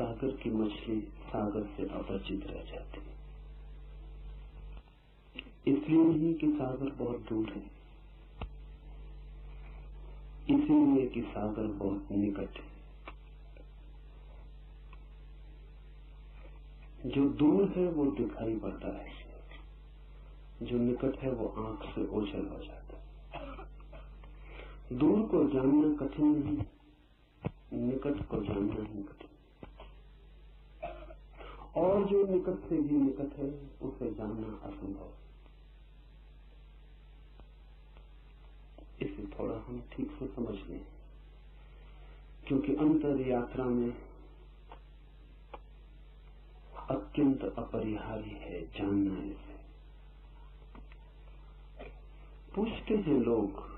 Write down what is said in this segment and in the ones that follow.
सागर की मछली सागर से अपरिचित रह जाती है। इसलिए नहीं कि सागर बहुत दूर है, इसलिए कि सागर बहुत निकट है। जो दूर है वो दिखाई पड़ता है, जो निकट है वो आंख से ओझल हो जाता है। दूर को जानना कठिन नहीं, निकट को जानना ही कठिन। और जो निकट से भी निकट है उसे जानना असंभव। इसे थोड़ा हम ठीक से समझ लें, क्योंकि अंतर यात्रा में अत्यंत अपरिहार्य है जानना। इसे पूछते हैं लोग,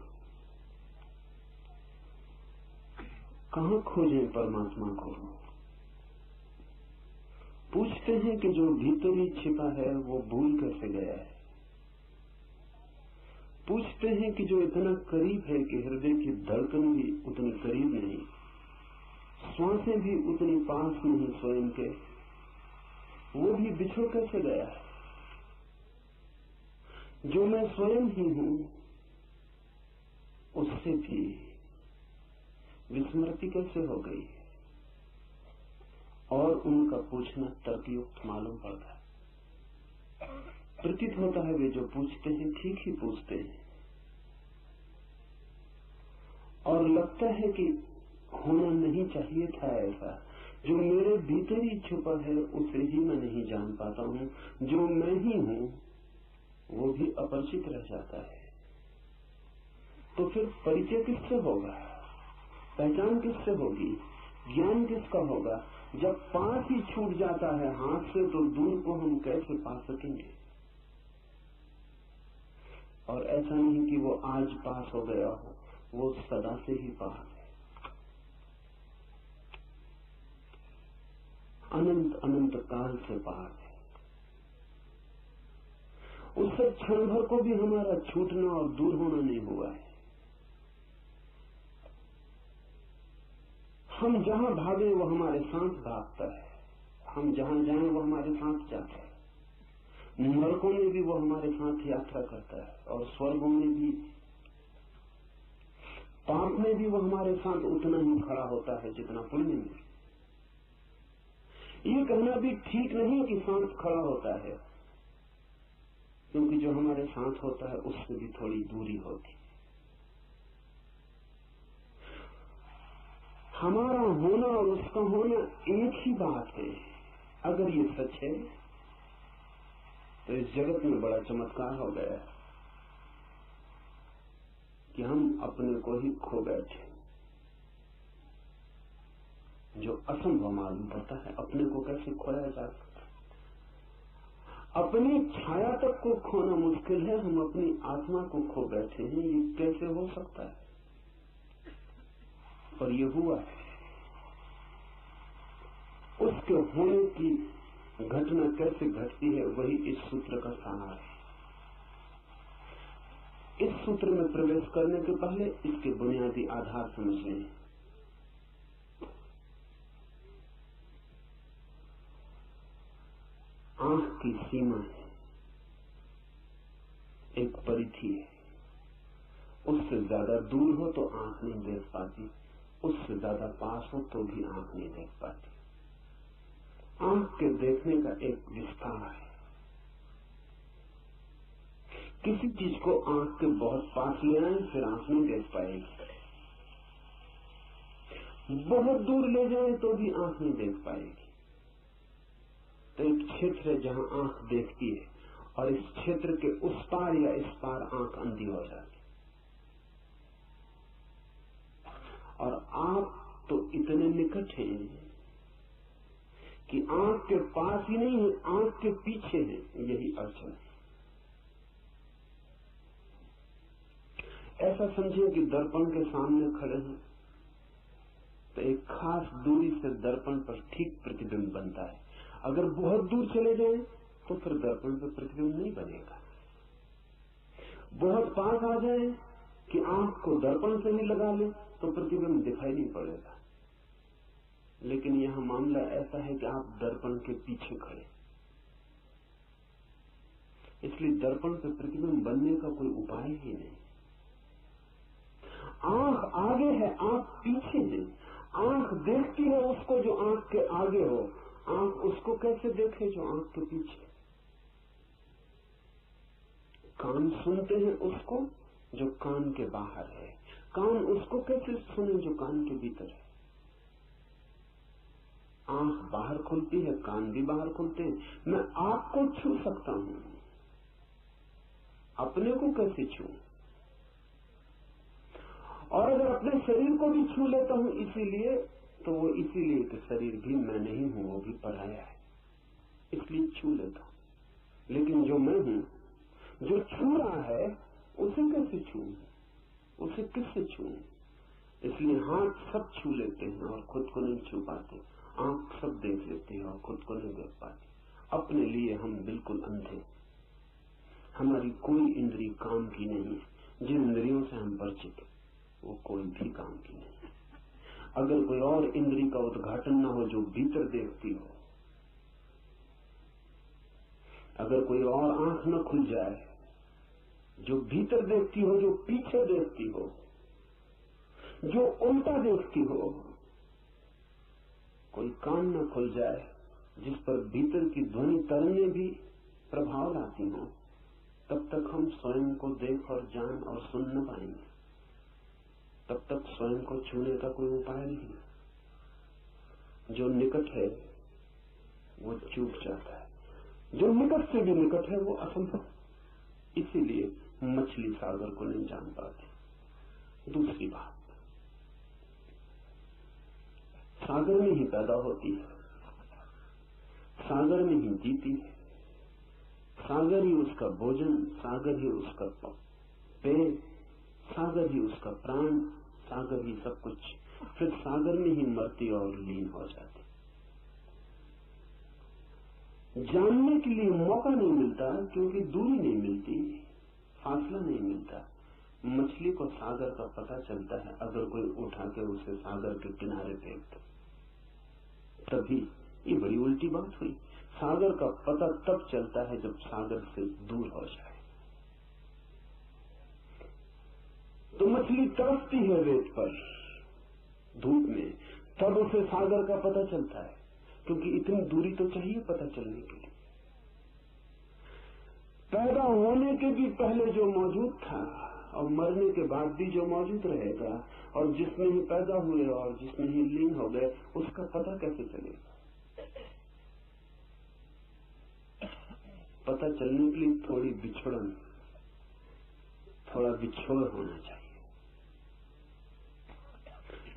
कहां खोजें परमात्मा को? पूछते हैं कि जो भीतर ही छिपा है वो भूल कैसे गया है? पूछते हैं कि जो इतना करीब है कि हृदय की धड़कन भी उतनी करीब नहीं, श्वासें भी उतनी पास नहीं स्वयं के, वो भी बिछड़ कैसे गया है? जो मैं स्वयं ही हूं उससे भी विस्मृति कैसे हो गई? और उनका पूछना तर्कयुक्त मालूम पड़ता है। प्रतीत होता है वे जो पूछते हैं ठीक ही पूछते हैं, और लगता है कि होना नहीं चाहिए था ऐसा। जो मेरे भीतर ही छुपा है उसे ही मैं नहीं जान पाता हूं, जो मैं ही हूं वो भी अपरिचित रह जाता है। तो फिर परिचय किससे होगा? पहचान किससे होगी? ज्ञान किसका होगा? जब पास ही छूट जाता है हाथ से तो दूर को हम कैसे पा सकेंगे? और ऐसा नहीं कि वो आज पास हो गया हो, वो सदा से ही पास है। अनंत अनंत काल से पास है। उससे क्षण भर को भी हमारा छूटना और दूर होना नहीं हुआ है। हम जहां भागे वो हमारे साथ भागता है, हम जहां जाएं वो हमारे साथ जाता है। नरकों में भी वो हमारे साथ यात्रा करता है, और स्वर्गों में भी, पाप में भी वो हमारे साथ उतना ही खड़ा होता है जितना पुण्य में। ये कहना भी ठीक नहीं कि साथ खड़ा होता है, क्योंकि जो हमारे साथ होता है उससे भी थोड़ी दूरी होती। हमारा होना और उसका होना एक ही बात है। अगर ये सच है तो इस जगत में बड़ा चमत्कार हो गया कि हम अपने को ही खो बैठे। जो असंभव मालूम पड़ता है, अपने को कैसे खोया जा सकता? अपनी छाया तक को खोना मुश्किल है, हम अपनी आत्मा को खो बैठे हैं। ये कैसे हो सकता है? और ये हुआ है। उसके होने की घटना कैसे घटती है वही इस सूत्र का सार है। इस सूत्र में प्रवेश करने के पहले इसके बुनियादी आधार समझ लें। आंख की सीमा है, एक परिधि है। उससे ज्यादा दूर हो तो आंख नहीं देख पाती, उससे ज्यादा पास हो तो भी आंख नहीं देख पाती। आंख के देखने का एक विस्तार है। किसी चीज को आंख के बहुत पास ले आए फिर आंख नहीं देख पाएगी, बहुत दूर ले जाए तो भी आंख नहीं देख पाएगी। तो एक क्षेत्र है जहां आंख देखती है, और इस क्षेत्र के उस पार या इस पार आंख अंधी हो जाती। और आप तो इतने निकट हैं कि आंख के पास ही नहीं है, आंख के पीछे है। यही अड़चन है। ऐसा समझिए कि दर्पण के सामने खड़े हैं तो एक खास दूरी से दर्पण पर ठीक प्रतिबिंब बनता है। अगर बहुत दूर चले जाएं तो फिर दर्पण पर प्रतिबिंब नहीं बनेगा। बहुत पास आ जाए कि आंख को दर्पण से ही लगा ले तो प्रतिबिंब दिखाई नहीं पड़ेगा। लेकिन यहाँ मामला ऐसा है कि आप दर्पण के पीछे खड़े, इसलिए दर्पण पे प्रतिबिंब बनने का कोई उपाय ही नहीं। आंख आगे है, आंख पीछे है। आंख देखती है उसको जो आंख के आगे हो, आंख उसको कैसे देखे जो आंख के पीछे। कान सुनते हैं उसको जो कान के बाहर है, कान उसको कैसे सुने जो कान के भीतर है। आंख बाहर खुलती है, कान भी बाहर खुलते हैं। मैं आपको छू सकता हूं, अपने को कैसे छू? और अगर अपने शरीर को भी छू लेता हूं इसीलिए, तो वो इसीलिए कि शरीर भी मैं नहीं हूं, वो भी पराया है, इसलिए छू लेता हूं। लेकिन जो मैं हूं, जो छू रहा है, उसे कैसे छू? उसे किससे छू? इसलिए हाथ सब छू लेते हैं और खुद को नहीं छू पाते। आंख सब देख लेते हैं और खुद को नहीं देख पाते। अपने लिए हम बिल्कुल अंधे। हमारी कोई इंद्रिय काम की नहीं है। जिन इंद्रियों से हम परिचित हैं वो कोई भी काम की नहीं है। अगर कोई और इंद्रिय का उद्घाटन न हो जो भीतर देखती हो, अगर कोई और आंख न खुल जाए जो भीतर देखती हो, जो पीछे देखती हो, जो उल्टा देखती हो, कोई कान न खुल जाए जिस पर भीतर की ध्वनि तरंगें भी प्रभाव लाती हो, तब तक हम स्वयं को देख और जान और सुन न पाएंगे। तब तक स्वयं को छूने का कोई उपाय नहीं। जो निकट है वो चूक जाता है, जो निकट से भी निकट है वो असंभव। इसीलिए मछली सागर को नहीं जान पाती। दूसरी बात, सागर में ही पैदा होती है, सागर में ही जीती है, सागर ही उसका भोजन, सागर ही उसका पेय, सागर ही उसका प्राण, सागर ही सब कुछ। फिर सागर में ही मरती और लीन हो जाती। जानने के लिए मौका नहीं मिलता क्योंकि दूरी नहीं मिलती, फासला नहीं मिलता। मछली को सागर का पता चलता है अगर कोई उठा के उसे सागर के किनारे फेंक दे, तभी। ये बड़ी उल्टी बात हुई। सागर का पता तब चलता है जब सागर से दूर हो जाए। तो मछली तरसती है रेत पर, धूप में, तब उसे सागर का पता चलता है, क्योंकि इतनी दूरी तो चाहिए पता चलने के लिए। पैदा होने के भी पहले जो मौजूद था और मरने के बाद भी जो मौजूद रहेगा, और जिसमें ही पैदा हुए और जिसमें ही लीन हो गए, उसका पता कैसे चलेगा? पता चलने के लिए थोड़ी बिछड़न, थोड़ा बिछोड़ होना चाहिए।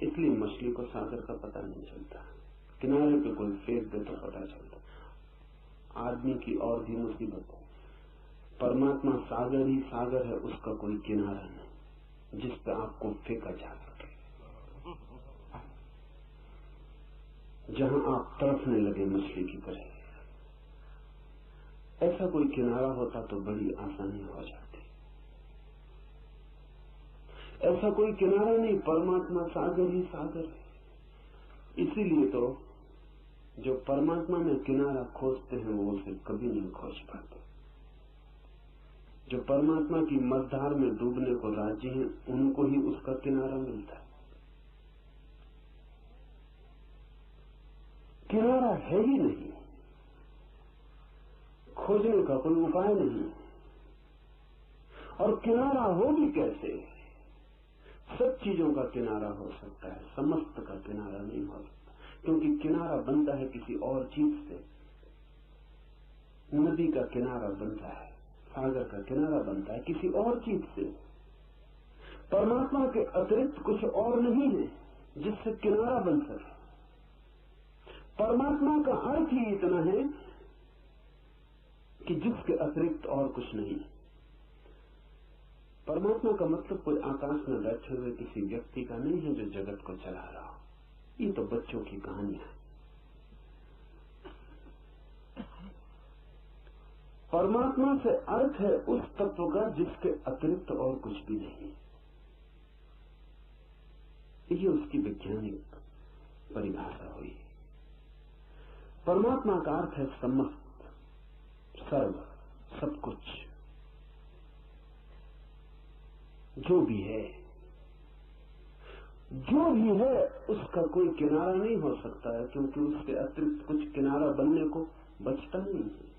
इसलिए मछली को सागर का पता नहीं चलता। किनारे पे कोई फेंक दे तो पता चलता। आदमी की और भी मुसीबत है। परमात्मा सागर ही सागर है, उसका कोई किनारा नहीं जिस पे आपको फेंका जा सके। जहां आप तड़पने लगे मछली की तरह, ऐसा कोई किनारा होता तो बड़ी आसानी हो जाती। ऐसा कोई किनारा नहीं, परमात्मा सागर ही सागर है। इसीलिए तो जो परमात्मा में किनारा खोजते हैं वो उसे कभी नहीं खोज पाते। जो परमात्मा की मझधार में डूबने को राजी हैं, उनको ही उसका किनारा मिलता है। किनारा है ही नहीं, खोजने का कोई उपाय नहीं। और किनारा हो भी कैसे? सब चीजों का किनारा हो सकता है, समस्त का किनारा नहीं हो सकता, क्योंकि किनारा बनता है किसी और चीज से। नदी का किनारा बनता है, सागर का किनारा बनता है किसी और चीज से। परमात्मा के अतिरिक्त कुछ और नहीं है जिससे किनारा बन सके। परमात्मा का अर्थ ही इतना है कि जिसके अतिरिक्त और कुछ नहीं। परमात्मा का मतलब कोई आकाश में बैठे हुए किसी व्यक्ति का नहीं है जो जगत को चला रहा हो। ये तो बच्चों की कहानियां है। परमात्मा से अर्थ है उस तत्व का जिसके अतिरिक्त और कुछ भी नहीं। ये उसकी वैज्ञानिक परिभाषा हुई। परमात्मा का अर्थ है समस्त, सर्व, सब कुछ, जो भी है। जो भी है उसका कोई किनारा नहीं हो सकता है, क्योंकि उसके अतिरिक्त कुछ किनारा बनने को बचता नहीं है।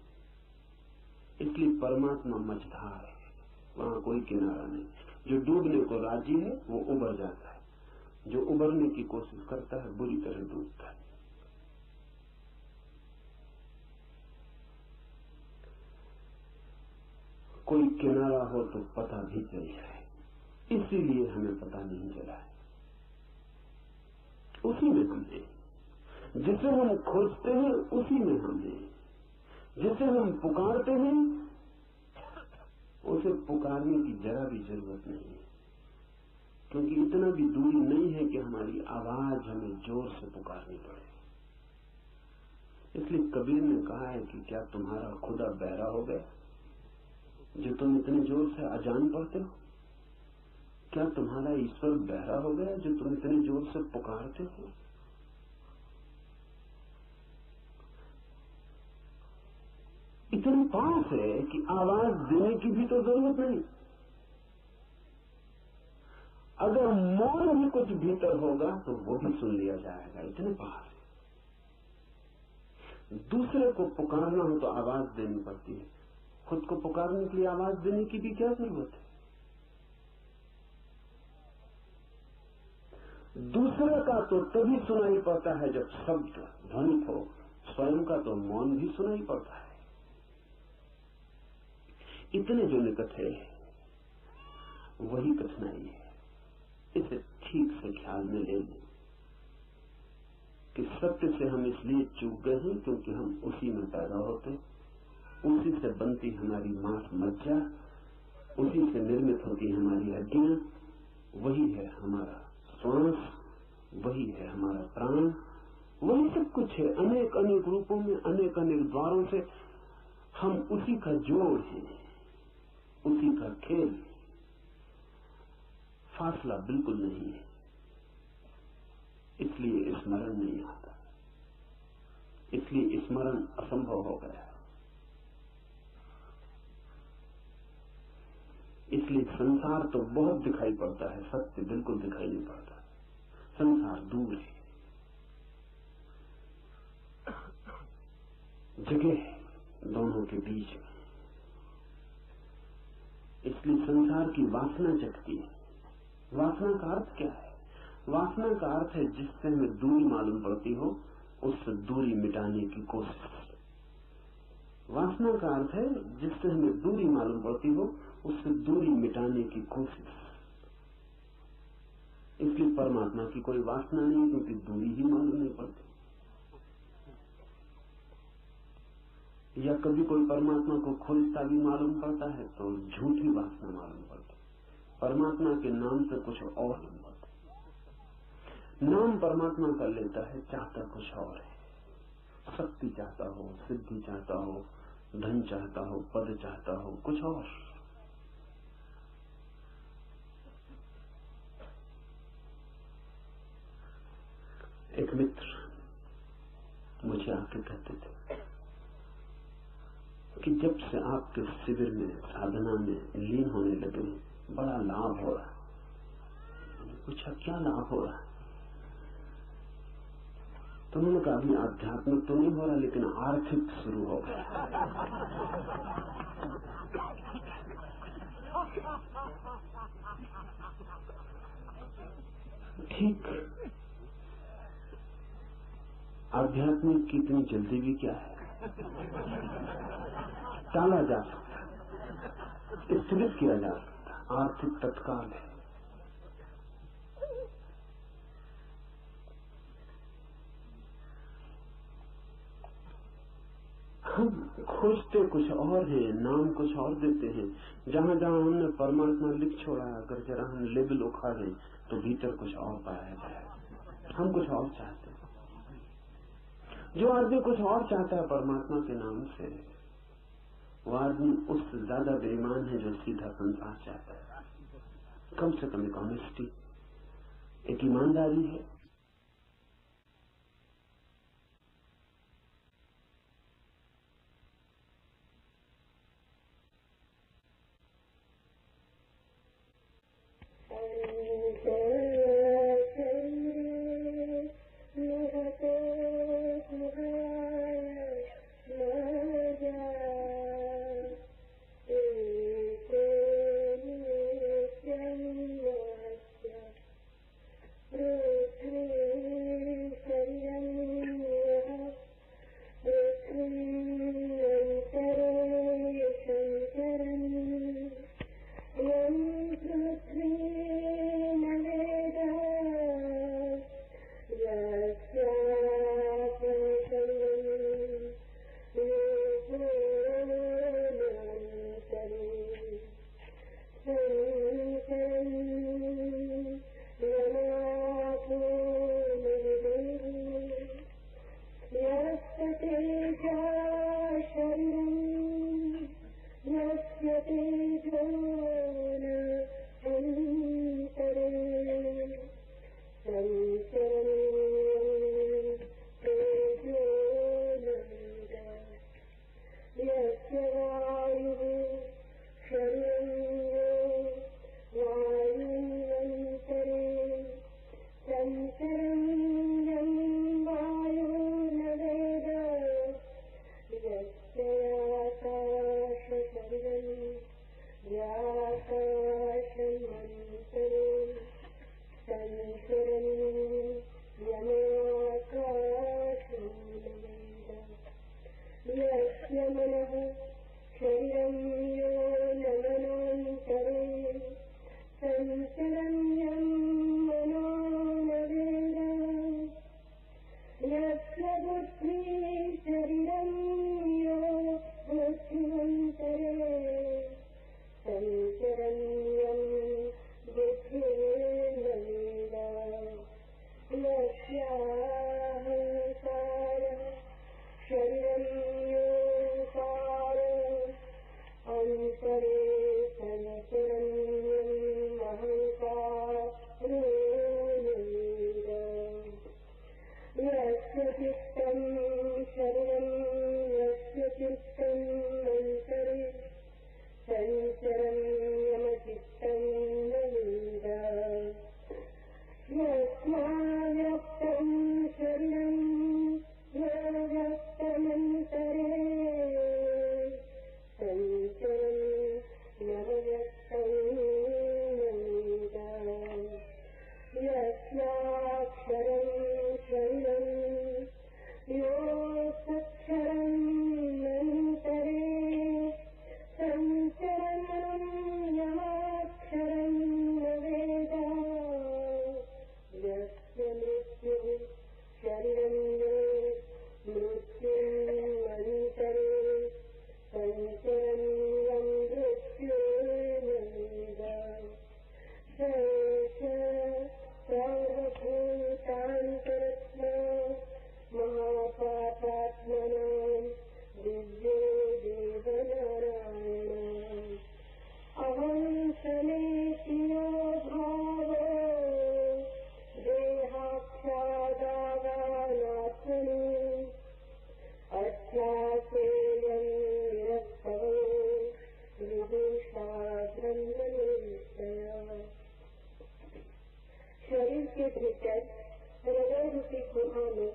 इसलिए परमात्मा मझधार है, वहां कोई किनारा नहीं। जो डूबने को राजी है वो उबर जाता है, जो उबरने की कोशिश करता है बुरी तरह डूबता है। कोई किनारा हो तो पता भी चल जाए, इसीलिए हमें पता नहीं चला है। उसी में हम हैं, जिसे हम खोजते हैं उसी में हम हैं, जिसे हम पुकारते हैं उसे पुकारने की जरा भी जरूरत नहीं है, क्योंकि इतना भी दूरी नहीं है कि हमारी आवाज हमें जोर से पुकारनी पड़े। इसलिए कबीर ने कहा है कि क्या तुम्हारा खुदा बहरा हो गया जो तुम इतने जोर से अजान पढ़ते हो? क्या तुम्हारा ईश्वर बहरा हो गया जो तुम इतने जोर से पुकारते हो? इतने पास है कि आवाज देने की भी तो जरूरत नहीं। अगर मौन भी कुछ भीतर होगा तो वो भी सुन लिया जाएगा, इतने पास है। दूसरे को पुकारना हो तो आवाज देनी पड़ती है, खुद को पुकारने के लिए आवाज देने की भी क्या जरूरत है? दूसरे का तो तभी सुनाई पड़ता है जब शब्द ध्वनित हो, स्वयं का तो मौन भी सुनाई पड़ता है। इतने जो निकट है वही कठिनाई है। इसे ठीक से ख्याल में ले लें कि सत्य से हम इसलिए चूक गए हैं क्योंकि हम उसी में पैदा होते, उसी से बनती हमारी मांस मज्जा, उसी से निर्मित होती हमारी हड्डियां, वही है हमारा श्वास, वही है हमारा प्राण, वही सब कुछ है। अनेक अनेक रूपों में, अनेक अनेक द्वारों से हम उसी का जोड़ है, उसी का खेल। फासला बिल्कुल नहीं है, इसलिए स्मरण नहीं आता, इसलिए स्मरण असंभव हो गया। इसलिए संसार तो बहुत दिखाई पड़ता है, सत्य बिल्कुल दिखाई नहीं पड़ता। संसार दूर है, जगह है दोनों के बीच में। इसलिए संसार की वासना जगती है। वासना का अर्थ क्या है? वासना का अर्थ है जिससे हमें दूरी मालूम पड़ती हो उससे दूरी मिटाने की कोशिश। वासना का अर्थ है जिससे हमें दूरी मालूम पड़ती हो उससे दूरी मिटाने की कोशिश। इसलिए परमात्मा की कोई वासना नहीं, क्योंकि दूरी ही मालूम नहीं पड़ती। या कभी कोई परमात्मा को खोजता भी मालूम पड़ता है तो झूठी वासना मालूम पड़ती। परमात्मा के नाम से कुछ और नहीं पड़ता। नाम परमात्मा का लेता है, चाहता कुछ और है। शक्ति चाहता हो, सिद्धि चाहता हो, धन चाहता हो, पद चाहता हो, कुछ और। एक मित्र मुझे आके कहते थे कि जब से आपके शिविर में, साधना में लीन होने लगे बड़ा लाभ हो रहा है। पूछा क्या लाभ हो रहा है? तो उन्होंने कहा अभी आध्यात्मिक तो नहीं हो रहा लेकिन आर्थिक शुरू हो गया। ठीक, आध्यात्मिक की इतनी जल्दी भी क्या है? टाला जा सकता, स्थगित किया जा सकता। आर्थिक तत्काल है। हम खोजते कुछ और है, नाम कुछ और देते हैं। जहां जहां हमने परमात्मा लिख छोड़ा, अगर जरा हम लेबल उखाड़े तो भीतर कुछ और पाया जाए। हम कुछ और चाहते हैं। जो आदमी कुछ और चाहता है परमात्मा के नाम से, वो आदमी उससे ज्यादा बेईमान है जो सीधा संसार चाहता है। कम से कम एक ऑनेस्टी, एक ईमानदारी है। व्याकाशमन्तरे संचरन् यमाकाशोलवेद यस्य मनः शरीरं यो न मनोन्तरे संचरन् यं मनो न वेद यस्य बुद्धिः शरीरं यो बुद्धिमन्तरे संचरन् बुद्धिर्न वेद यस्याहंकारः शरीरं योऽकार अन्तरे संचरन् अहङ्कारो न वेद यस्य चित्तं शरीरं यस्य चित्तम् अन्तरे संचरन् यमचित्तं न वेद यस्माव्यक्तं शरीरं यो व्यक्तमन्तरे संचरन् नव्यक्तं न वेद यस्याक्षरं शरीरं योऽक्षरमन्तरे संचरन् यमाक्षरं न वेद यस्य मृत्युः शरीरं यो मृत्युमन्तरे संचरन् यं मृत्युर्न वेद सर्वभूतान्तरत्मा महापापात्मनां दिव्यो देवनारायण अहं समेतियो भावो देहाख्यादावानात्मनि अध्यासेयं निरस्तवो विदुषा ब्रह्मनिष्ठया। शरीर के भीतर हृदय रूपी गुहा में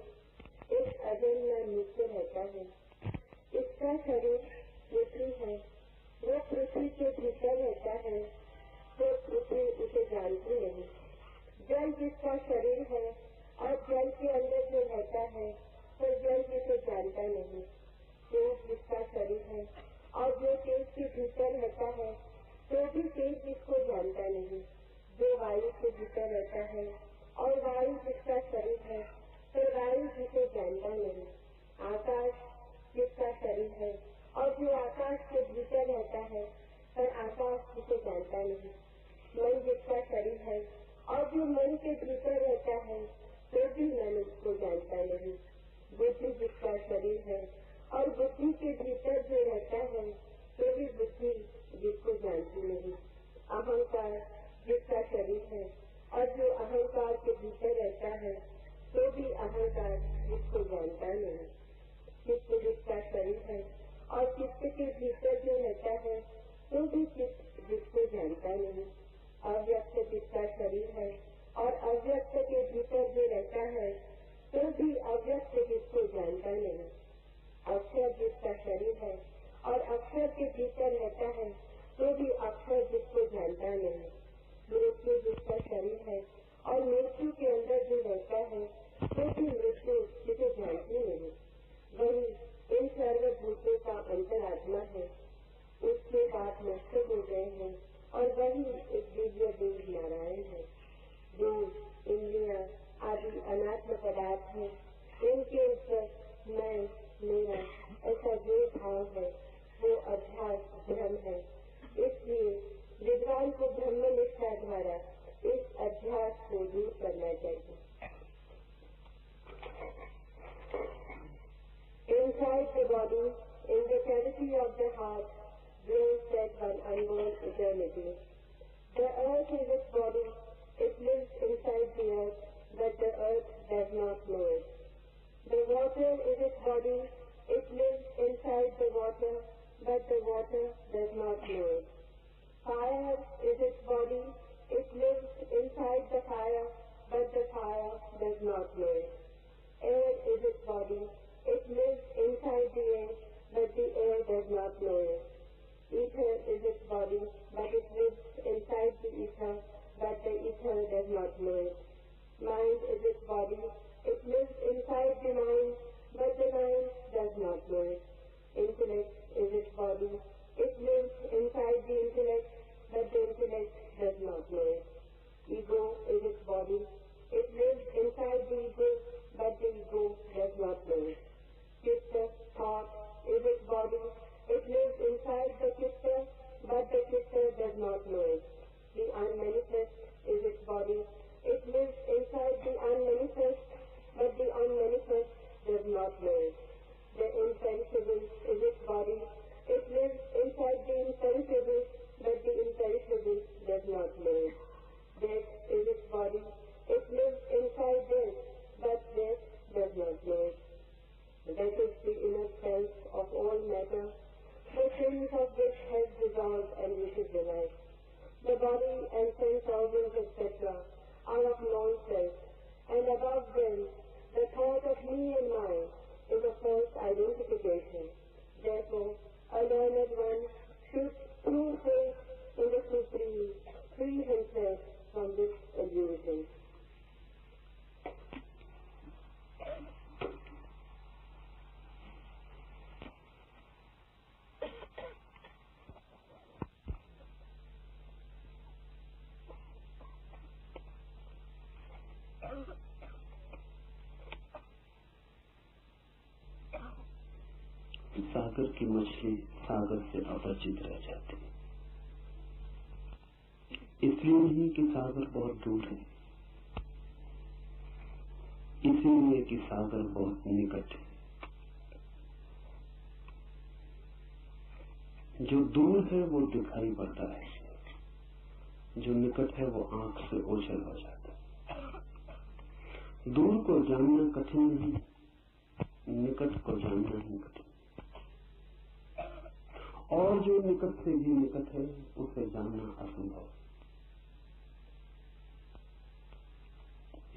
एक अजन्मा नित्य रहता है। इसका शरीर पृथ्वी है। वो पृथ्वी के भीतर रहता है तो पृथ्वी उसे जानती नहीं। जल जिसका शरीर है और जल के अंदर जो रहता है तो जल जिसे जानता नहीं। तेज जिसका शरीर है और जो तेज के भीतर रहता है तो भी तेज जिसको जानता नहीं। जो वायु के भीतर रहता है और वायु जिसका शरीर है तो वायु जिसे जानता नहीं। आकाश जिसका शरीर है और जो आकाश के भीतर रहता है पर आकाश जिसे जानता नहीं। मन जिसका शरीर है और जो मन के भीतर रहता है तो भी मन उसको जानता नहीं। बुद्धि जिसका शरीर है और बुद्धि के भीतर जो रहता है तो भी बुद्धि जिसको जानती नहीं। अहंकार जिसका शरीर है और जो अहंकार के भीतर रहता है तो भी अहंकार जिसको जानता नहीं। चित्त जिसका शरीर है और चित्त के भीतर जो रहता है तो भी चित्त जिसको जानता नहीं। अव्यक्त जिसका शरीर है और अव्यक्त के भीतर जो रहता है तो भी अव्यक्त जिसको जानता नहीं। अक्षर जिसका शरीर है और अक्षर के भीतर रहता है तो भी अक्षर जिसको जानता नहीं। मृत्यु जिसका शरीर है और मृत्यु के अंदर जो रहता है तो भी मृत्यु जिसे जानती नहीं। वही इन सर्वभूतों का अंतरात्मा है। उसके पाप नष्ट हो गए हैं और वही एक दिव्य देव नारायण है। जो इंद्रियां आदि अनात्म पदार्थ है इनके ऊपर मैं मेरा ऐसा जो भाव है वो अध्यास भ्रम है। इसलिए विद्वान को ब्रह्म निष्ठा द्वारा इस अध्यास को दूर करना चाहिए। Inside the body, in the cavity of the heart, dwells that one unborn eternity. The earth is its body. It lives inside the earth, but the earth does not know it. The water is its body. It lives inside the water, but the water does not know it. Fire is its body. It lives inside the fire, but the fire does not know it. Air is its body. It lives inside the air, but the air does not know it. Ether is its body, but it lives inside the ether, but the ether does not know it. Mind is its body, it lives inside the mind, but the mind does not know it. Intellect is its body, it lives inside the intellect, but the intellect does not know it. Ego is its body, it lives inside the ego, but the ego does not know it. Chitta, thought, is its body, it lives inside the chitta, but the chitta does not know it. The unmanifest is its body, it lives inside the unmanifest, but the unmanifest does not know it. The imperishable is its body, it lives inside the imperishable, but the imperishable does not know it. Death is its body, it lives inside death, but death does not know it. That is the inner self of all matter, the sense of which has dissolved and wishes the life. The body and sense organs, etc., are of non-self, and above them, the thought of me and mine is a false identification. Therefore, a learned one should, through faith in the Supreme, free himself from this illusion. सागर की मछली सागर से अपरिचित रह जाती है, इसलिए नहीं कि सागर बहुत दूर है, इसलिए कि सागर बहुत निकट है। जो दूर है वो दिखाई पड़ता है, जो निकट है वो आंख से ओझल हो जाता है। दूर को जानना कठिन नहीं, निकट को जानना ही कठिन, और जो निकट से भी निकट है उसे जानना असंभव।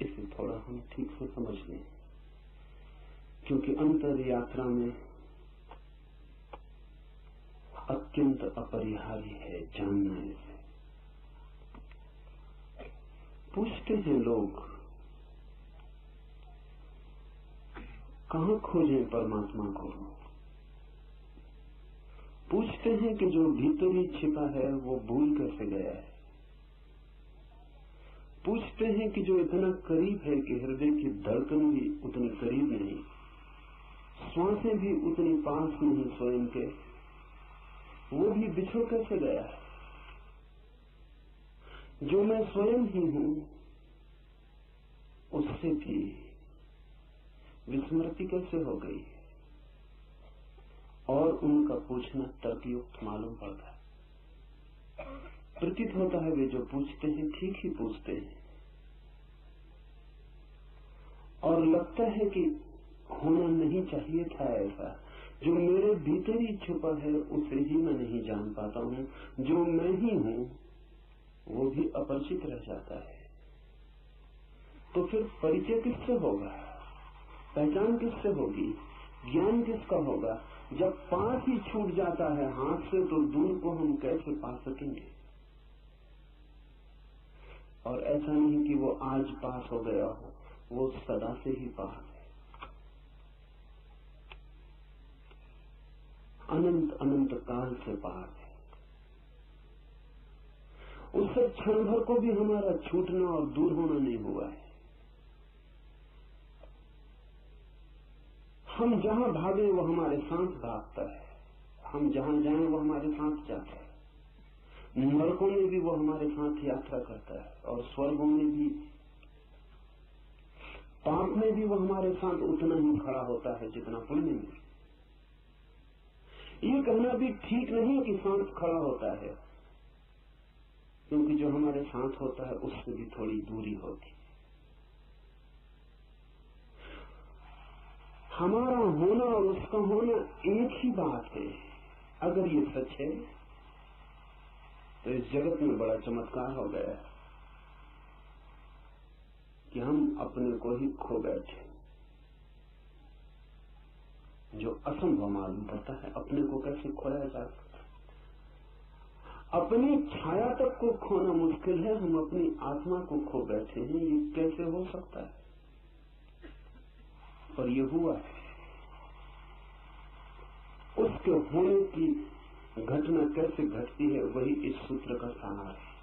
इसे थोड़ा हम ठीक से समझ लें, क्योंकि अंतर यात्रा में अत्यंत अपरिहार्य है जानना इसे। पूछते हैं लोग, कहां खोजें परमात्मा को? पूछते हैं कि जो भीतर ही छिपा है वो भूल कैसे गया है? पूछते हैं कि जो इतना करीब है कि हृदय की धड़कन भी उतनी करीब नहीं, श्वासें भी उतनी पास नहीं स्वयं के, वो भी बिछड़ कैसे गया है? जो मैं स्वयं ही हूं उससे भी विस्मृति कैसे हो गई? और उनका पूछना तर्कयुक्त मालूम पड़ता है। प्रतीत होता है वे जो पूछते हैं ठीक ही पूछते हैं, और लगता है कि होना नहीं चाहिए था ऐसा। जो मेरे भीतर ही छुपा है उसे ही मैं नहीं जान पाता हूं, जो मैं ही हूं वो भी अपरिचित रह जाता है। तो फिर परिचय किससे होगा? पहचान किससे होगी? ज्ञान किसका होगा? जब पास ही छूट जाता है हाथ से, तो दूर को हम कैसे पा सकेंगे? और ऐसा नहीं कि वो आज पास हो गया हो, वो सदा से ही पास है, अनंत अनंत काल से पास है। उससे क्षण भर को भी हमारा छूटना और दूर होना नहीं हुआ है। हम जहां भागे वो हमारे साथ भागता है, हम जहां जाएं वो हमारे साथ जाता है। नरकों में भी वो हमारे साथ यात्रा करता है, और स्वर्गों में भी, पाप में भी वो हमारे साथ उतना ही खड़ा होता है जितना पुण्य में। ये कहना भी ठीक नहीं कि साथ खड़ा होता है, क्योंकि जो हमारे साथ होता है उससे भी थोड़ी दूरी होती। हमारा होना और उसका होना एक ही बात है। अगर ये सच है तो इस जगत में बड़ा चमत्कार हो गया कि हम अपने को ही खो बैठे। जो असंभव मालूम पड़ता है, अपने को कैसे खोया जा सकता? अपनी छाया तक को खोना मुश्किल है, हम अपनी आत्मा को खो बैठे हैं। ये कैसे हो सकता है? और ये हुआ है। उसके होने की घटना कैसे घटती है, वही इस सूत्र का सार है।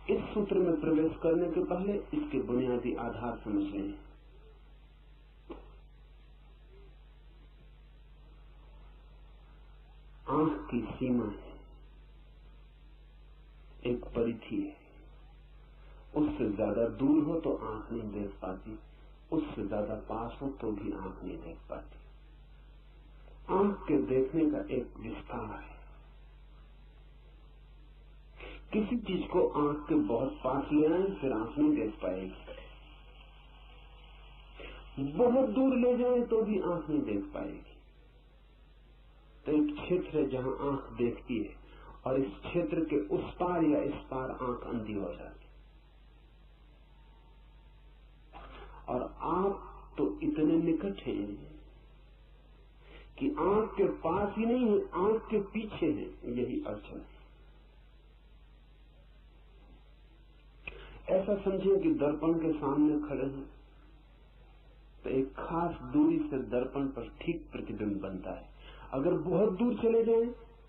इस सूत्र में प्रवेश करने के पहले इसके बुनियादी आधार समझ लें। आंख की सीमा है, एक परिधि है। उससे ज्यादा दूर हो तो आंख नहीं देख पाती, उससे ज्यादा पास हो तो भी आंख नहीं देख पाती। आंख के देखने का एक विस्तार है। किसी चीज को आंख के बहुत पास ले आए फिर आंख नहीं देख पाएगी, बहुत दूर ले जाए तो भी आंख नहीं देख पाएगी। तो एक क्षेत्र है जहां आंख देखती है, और इस क्षेत्र के उस पार या इस पार आंख अंधी हो जाती। और आप तो इतने निकट हैं कि आंख के पास ही नहीं है, आंख के पीछे है। यही अड़चन है। ऐसा समझिए कि दर्पण के सामने खड़े हैं तो एक खास दूरी से दर्पण पर ठीक प्रतिबिंब बनता है। अगर बहुत दूर चले जाएं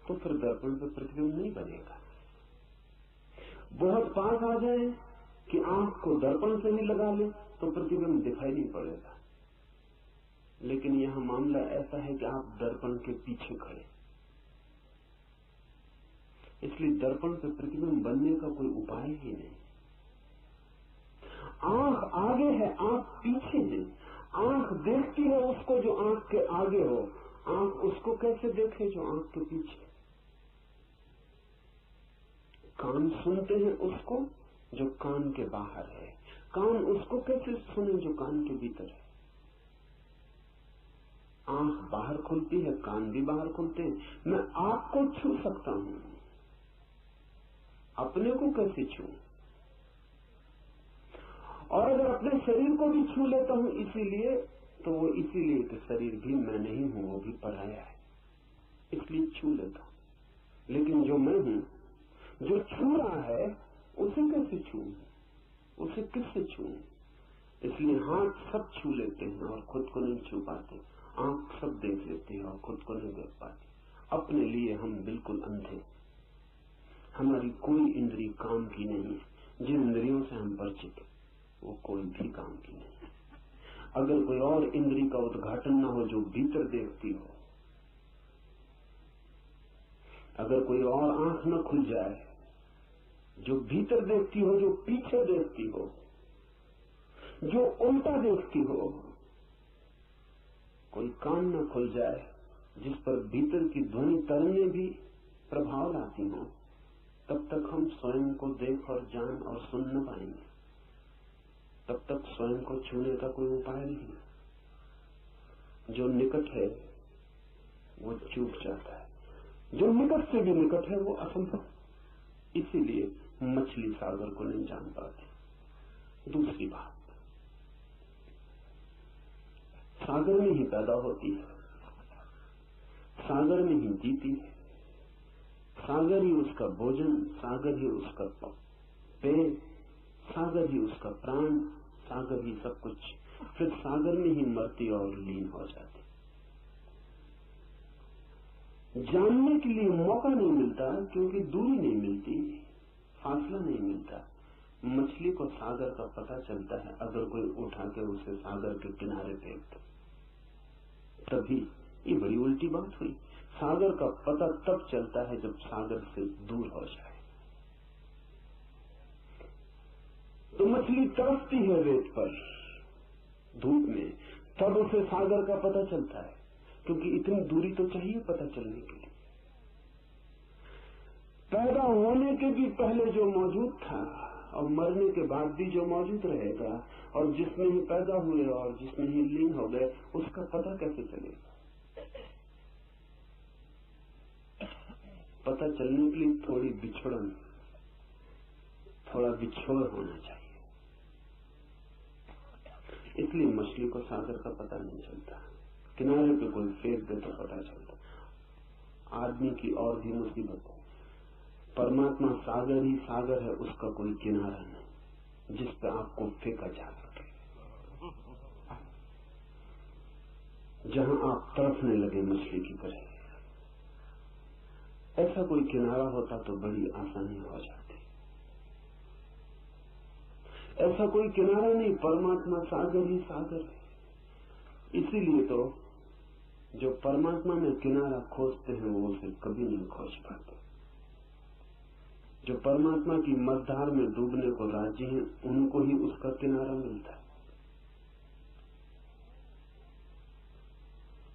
तो फिर दर्पण पर प्रतिबिंब नहीं बनेगा। बहुत पास आ जाए कि आंख को दर्पण से ही लगा ले तो प्रतिबिंब दिखाई नहीं पड़ेगा। लेकिन यहां मामला ऐसा है कि आप दर्पण के पीछे खड़े, इसलिए दर्पण पर प्रतिबिंब बनने का कोई उपाय ही नहीं। आंख आगे है, आंख पीछे है। आंख देखती है उसको जो आंख के आगे हो, आंख उसको कैसे देखे जो आंख के पीछे। कान सुनते हैं उसको जो कान के बाहर है, कान उसको कैसे सुने जो कान के भीतर है। आंख बाहर खुलती है, कान भी बाहर खुलते हैं। मैं आपको छू सकता हूं, अपने को कैसे छू? और अगर अपने शरीर को भी छू लेता हूं इसीलिए, तो वो इसीलिए कि शरीर भी मैं नहीं हूं, वो भी पराया है, इसलिए छू लेता हूं। लेकिन जो मैं हूं, जो छू रहा है, उसे कैसे छू? उसे किससे छू? इसलिए हाथ सब छू लेते हैं और खुद को नहीं छू पाते। आंख सब देख लेते हैं और खुद को नहीं देख पाते। अपने लिए हम बिल्कुल अंधे। हमारी कोई इंद्रिय काम की नहीं है। जिन इंद्रियों से हम परिचित वो कोई भी काम की नहीं। अगर कोई और इंद्रिय का उद्घाटन न हो जो भीतर देखती हो, अगर कोई और आंख न खुल जाए जो भीतर देखती हो, जो पीछे देखती हो, जो उल्टा देखती हो, कोई कान न खुल जाए जिस पर भीतर की ध्वनि तरंगें भी प्रभाव लाती हो, तब तक हम स्वयं को देख और जान और सुन न पाएंगे। तब तक स्वयं को छूने का कोई उपाय नहीं। जो निकट है वो चूक जाता है, जो निकट से भी निकट है वो असंभव। इसीलिए मछली सागर को नहीं जान पाती। दूसरी बात, सागर में ही पैदा होती है, सागर में ही जीती है, सागर ही उसका भोजन, सागर ही उसका पेय, सागर ही उसका प्राण, सागर ही सब कुछ। फिर सागर में ही मरती और लीन हो जाती। जानने के लिए मौका नहीं मिलता क्योंकि दूरी नहीं मिलती, फासला नहीं मिलता। मछली को सागर का पता चलता है अगर कोई उठा के उसे सागर के किनारे फेंक दे, तभी। ये बड़ी उल्टी बात हुई। सागर का पता तब चलता है जब सागर से दूर हो जाए। तो मछली तरसती है रेत पर, धूप में, तब उसे सागर का पता चलता है, क्योंकि इतनी दूरी तो चाहिए पता चलने के लिए। पैदा होने के भी पहले जो मौजूद था और मरने के बाद भी जो मौजूद रहेगा, और जिसमें ही पैदा हुए और जिसमें ही लीन हो गए, उसका पता कैसे चलेगा? पता चलने के लिए थोड़ी बिछड़न, थोड़ा बिछोड़ होना चाहिए। इसलिए मछली को सागर का पता नहीं चलता। किनारे पे कोई फेंक दे तो पता चलता। आदमी की और भी मुसीबत है। परमात्मा सागर ही सागर है, उसका कोई किनारा नहीं जिस पर आपको फेंका जा सके। जहां आप तड़पने लगे मछली की तरह, ऐसा कोई किनारा होता तो बड़ी आसानी हो जाती। ऐसा कोई किनारा नहीं, परमात्मा सागर ही सागर है। इसीलिए तो जो परमात्मा में किनारा खोजते हैं वो उसे कभी नहीं खोज पाते। जो परमात्मा की मझधार में डूबने को राजी हैं, उनको ही उसका किनारा मिलता है।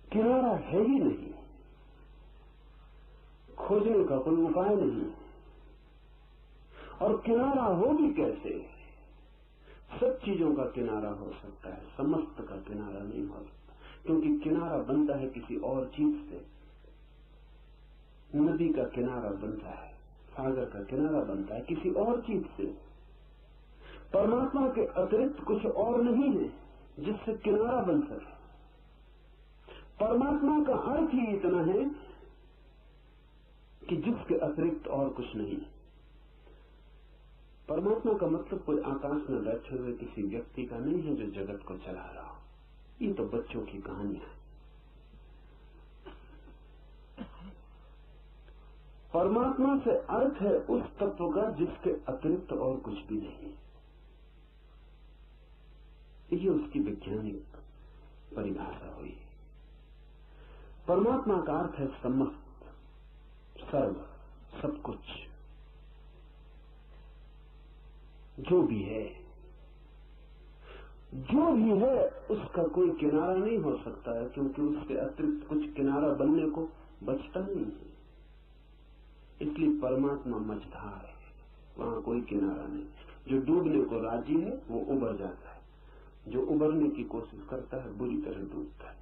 किनारा है ही नहीं, खोजने का कोई उपाय नहीं, और किनारा हो भी कैसे? सब चीजों का किनारा हो सकता है, समस्त का किनारा नहीं हो सकता, क्योंकि किनारा बनता है किसी और चीज से। नदी का किनारा बनता है, सागर का किनारा बनता है किसी और चीज से। परमात्मा के अतिरिक्त कुछ और नहीं है जिससे किनारा बन सके। परमात्मा का अर्थ ही इतना है कि जिसके अतिरिक्त और कुछ नहीं। परमात्मा का मतलब कोई आकाश में बैठे हुए किसी व्यक्ति का नहीं है जो जगत को चला रहा हो। ये तो बच्चों की कहानी है। परमात्मा से अर्थ है उस तत्व का जिसके अतिरिक्त और कुछ भी नहीं। ये उसकी वैज्ञानिक परिभाषा हुई। परमात्मा का अर्थ है समस्त, सर्व, सब कुछ, जो भी है। जो भी है उसका कोई किनारा नहीं हो सकता है, क्योंकि उसके अतिरिक्त कुछ किनारा बनने को बचता नहीं है। इसलिए परमात्मा मझधार है, वहां कोई किनारा नहीं। जो डूबने को राजी है वो उबर जाता है, जो उबरने की कोशिश करता है बुरी तरह डूबता है।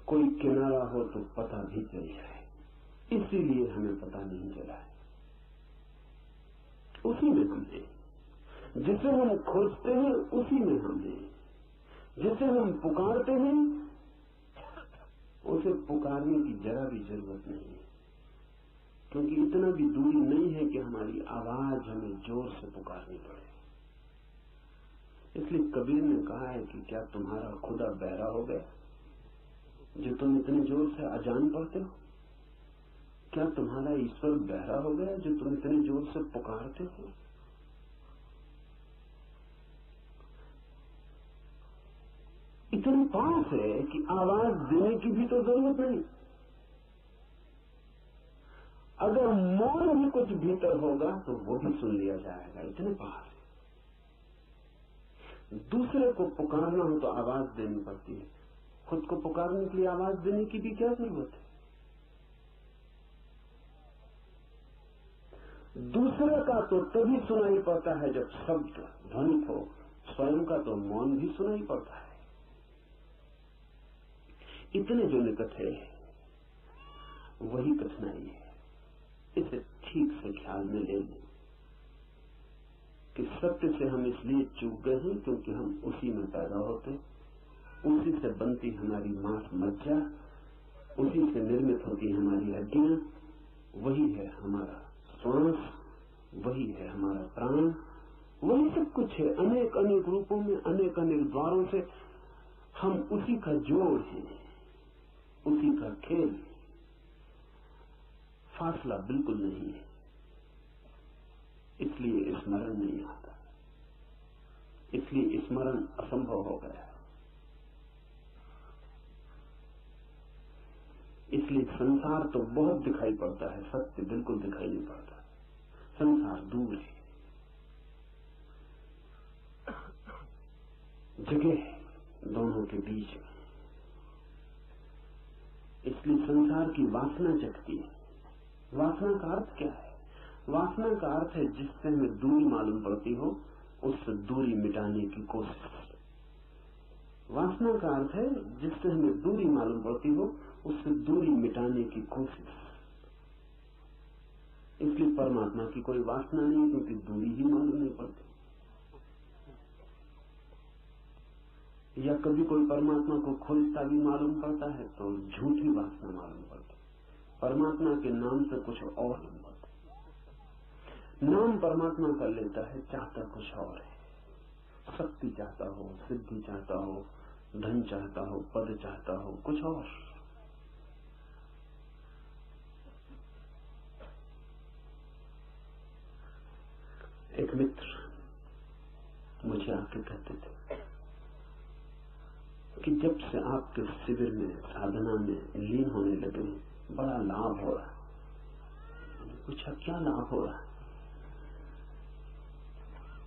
कोई किनारा हो तो पता भी चल जाए, इसीलिए हमें पता नहीं चला है। उसी में हम हैं, जिसे हम खोजते हैं उसी में हम हैं। जिसे हम पुकारते हैं उसे पुकारने की जरा भी जरूरत नहीं है, क्योंकि इतना भी दूरी नहीं है कि हमारी आवाज हमें जोर से पुकारनी पड़े। इसलिए कबीर ने कहा है कि क्या तुम्हारा खुदा बहरा हो गया जो तुम इतने जोर से अजान पढ़ते हो? क्या तुम्हारा ईश्वर बहरा हो गया जो तुम इतने जोर से पुकारते हो? इतने पास है कि आवाज देने की भी तो जरूरत नहीं। अगर मौन भी कुछ भीतर होगा तो वो भी सुन लिया जाएगा, इतने पास है। दूसरे को पुकारना हो तो आवाज देनी पड़ती है, खुद को पुकारने के लिए आवाज देने की भी क्या जरूरत है? दूसरे का तो तभी सुनाई पड़ता है जब शब्द ध्वनित हो, स्वयं का तो मौन भी सुनाई पड़ता है। इतने जो निकट है वही कठिनाई है। इसे ठीक से ख्याल में ले लें कि सत्य से हम इसलिए चूक गए हैं क्योंकि हम उसी में पैदा होते, उसी से बनती हमारी मांस मज्जा, उसी से निर्मित होती हमारी हड्डियां, वही है हमारा श्वास, वही है हमारा प्राण, वही सब कुछ है। अनेक अनेक रूपों में, अनेक अनेक द्वारों से हम उसी का जोड़ है, उसी का खेल। फासला बिल्कुल नहीं है, इसलिए स्मरण नहीं आता, इसलिए स्मरण असंभव हो गया। इसलिए संसार तो बहुत दिखाई पड़ता है, सत्य बिल्कुल दिखाई नहीं पड़ता। संसार दूर है, जगह दोनों के बीच में। इसलिए संसार की वासना जगती है। वासना का अर्थ क्या है? वासना का अर्थ है जिससे हमें दूरी मालूम पड़ती हो उससे दूरी मिटाने की कोशिश। वासना का अर्थ है जिससे हमें दूरी मालूम पड़ती हो उससे दूरी मिटाने की कोशिश। इसलिए परमात्मा की कोई वासना नहीं, क्योंकि दूरी ही मालूम नहीं पड़ती। या कभी कोई परमात्मा को खोजता भी मालूम पड़ता है तो झूठी वासना मालूम पड़ती। परमात्मा के नाम से कुछ और नाम परमात्मा का लेता है, चाहता कुछ और है। शक्ति चाहता हो, सिद्धि चाहता हो, धन चाहता हो, पद चाहता हो, कुछ और। एक मित्र मुझे आके कहते थे कि जब से आपके शिविर में, साधना में लीन होने लगे बड़ा लाभ हो रहा है। पूछा क्या लाभ हो रहा है?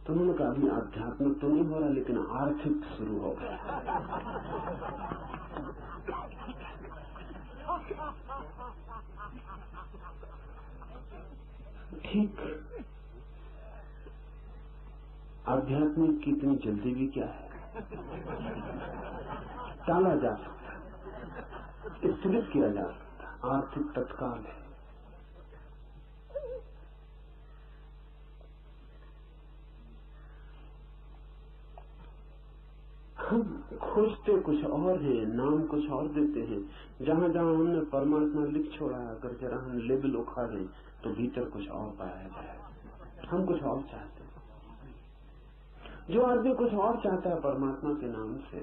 तो उन्होंने कहा अभी आध्यात्मिक तो नहीं हो रहा लेकिन आर्थिक शुरू हो गया। ठीक, आध्यात्मिक की इतनी जल्दी भी क्या है, टाला जा सकता, स्थगित किया जा सकता। आर्थिक तत्काल है। हम खोजते कुछ और है, नाम कुछ और देते हैं। जहां जहां हमने परमात्मा लिख छोड़ा, अगर जरा हम लेबल उखाड़ दें तो भीतर कुछ और पाया जाए। हम कुछ और चाहते हैं। जो आदमी कुछ और चाहता है परमात्मा के नाम से,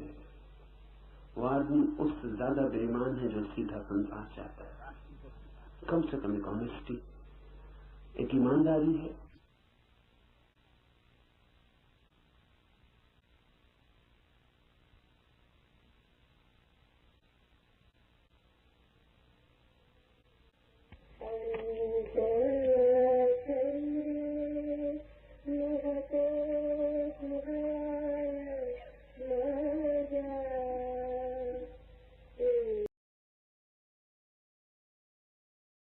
वो आदमी उससे ज्यादा बेईमान है जो सीधा संसार चाहता है। कम से कम एक ऑनेस्टी, एक ईमानदारी है।